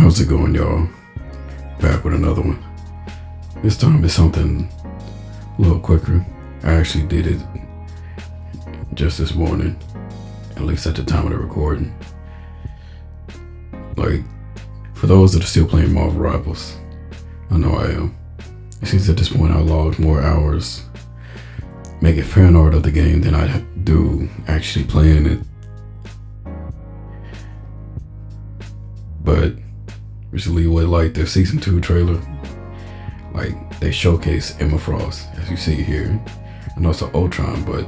How's it going, y'all? Back with another one. This time it's something a little quicker. I actually did it just this morning, at least at the time of the recording. Like, for those that are still playing Marvel Rivals, I know I am. It seems at this point I logged more hours making fan art of the game than I do actually playing it. But recently with like their season 2 trailer, like they showcase Emma Frost, as you see here. I know it's an Ultron, but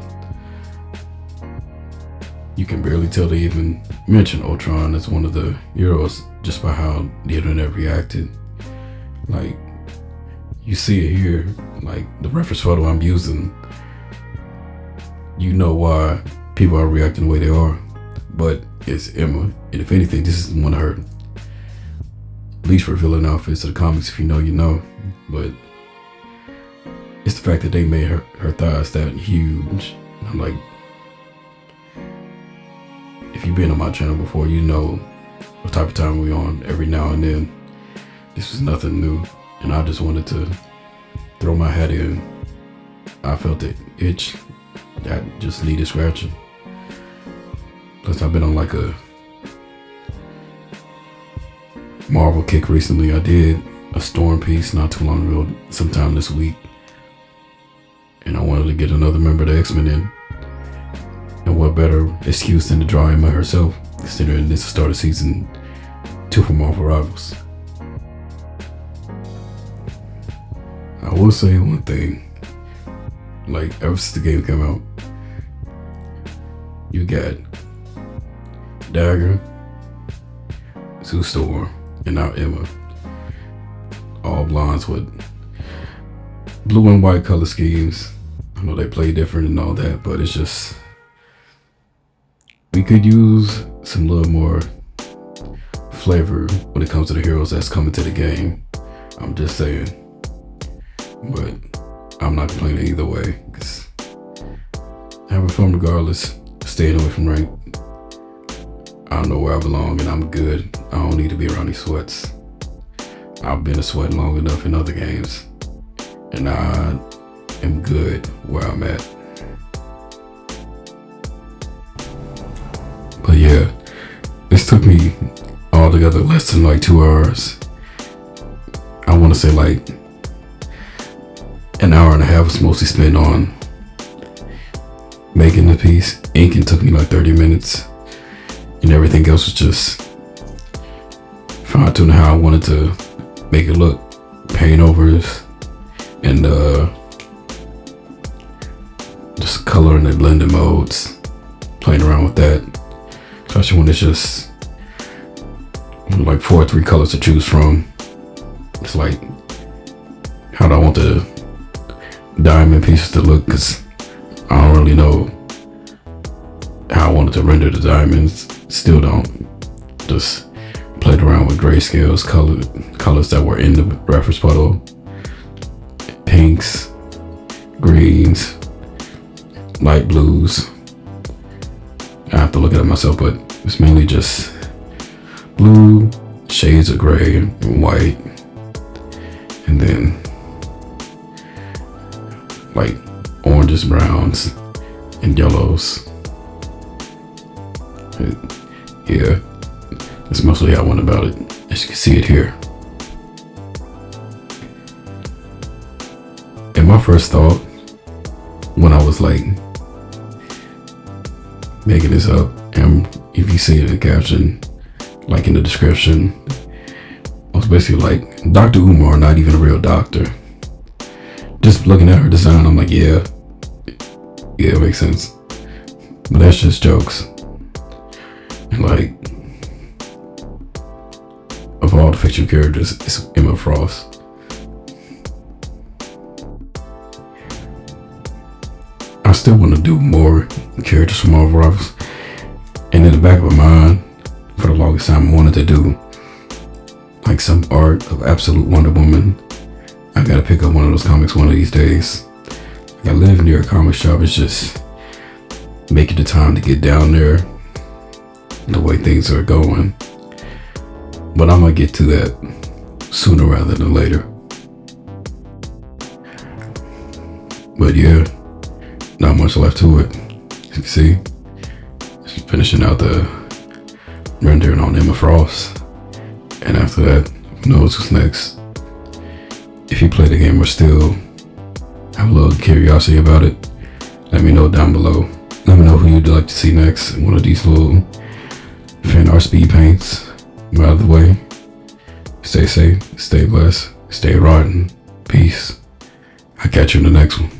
you can barely tell they even mention Ultron as one of the heroes just by how the internet reacted. Like, you see it here, like the reference photo I'm using, you know why people are reacting the way they are, but it's Emma, and if anything, this is one of her least revealing outfits of the comics. If you know, you know. But it's the fact that they made her thighs that huge. I'm like, if you've been on my channel before, you know what type of time we on every now and then. This was nothing new, and I just wanted to throw my hat in. I felt the itch that just needed scratching. Plus, I've been on like a Marvel kick recently. I did a Storm piece not too long ago, sometime this week, and I wanted to get another member of the X-Men in. And what better excuse than to draw Emma herself, considering this is the start of season 2 for Marvel Rivals. I will say one thing, like ever since the game came out, you got Dagger, Sue Storm, and now Emma, all blondes with blue and white color schemes. I know they play different and all that, but it's just, we could use some little more flavor when it comes to the heroes that's coming to the game. I'm just saying, but I'm not complaining either way, because having fun regardless, staying away from rank. I don't know where I belong, and I'm good. I don't need to be around these sweats. I've been a sweat long enough in other games, and I am good where I'm at. But yeah, this took me altogether less than like 2 hours. I want to say like an hour and a half was mostly spent on making the piece. Inking took me like 30 minutes. And everything else was just fine-tuning how I wanted to make it look. Paint overs and just coloring and blending modes. Playing around with that. Especially when it's just like 4 or 3 colors to choose from. It's like, how do I want the diamond pieces to look? Because I don't really know how I wanted to render the diamonds. Still don't. Just played around with grayscales, colors that were in the reference photo, pinks, greens, light blues. I have to look at it myself, but it's mainly just blue, shades of gray and white, and then like oranges, browns, and yellows. Yeah, that's mostly how I went about it, as you can see it here. And my first thought when I was like making this up, and if you see it in the caption, like in the description, I was basically like, Dr. Umar, not even a real doctor. Just looking at her design, I'm like, yeah, it makes sense. But that's just jokes. Like, of all the fictional characters, it's Emma Frost. I still want to do more characters from Marvel Rivals, and in the back of my mind, for the longest time, I wanted to do like some art of Absolute Wonder Woman. I gotta pick up one of those comics one of these days. Like, I live near a comic shop. It's just making the time to get down there, the way things are going. But I'm gonna get to that sooner rather than later. But yeah, not much left to it. As you can see, just finishing out the rendering on Emma Frost. And after that, who knows what's next. If you play the game or still have a little curiosity about it, let me know down below. Let me know who you'd like to see next in one of these little fan art speed paints. Out of the way. Stay safe, stay blessed, stay rotten. Peace. I'll catch you in the next one.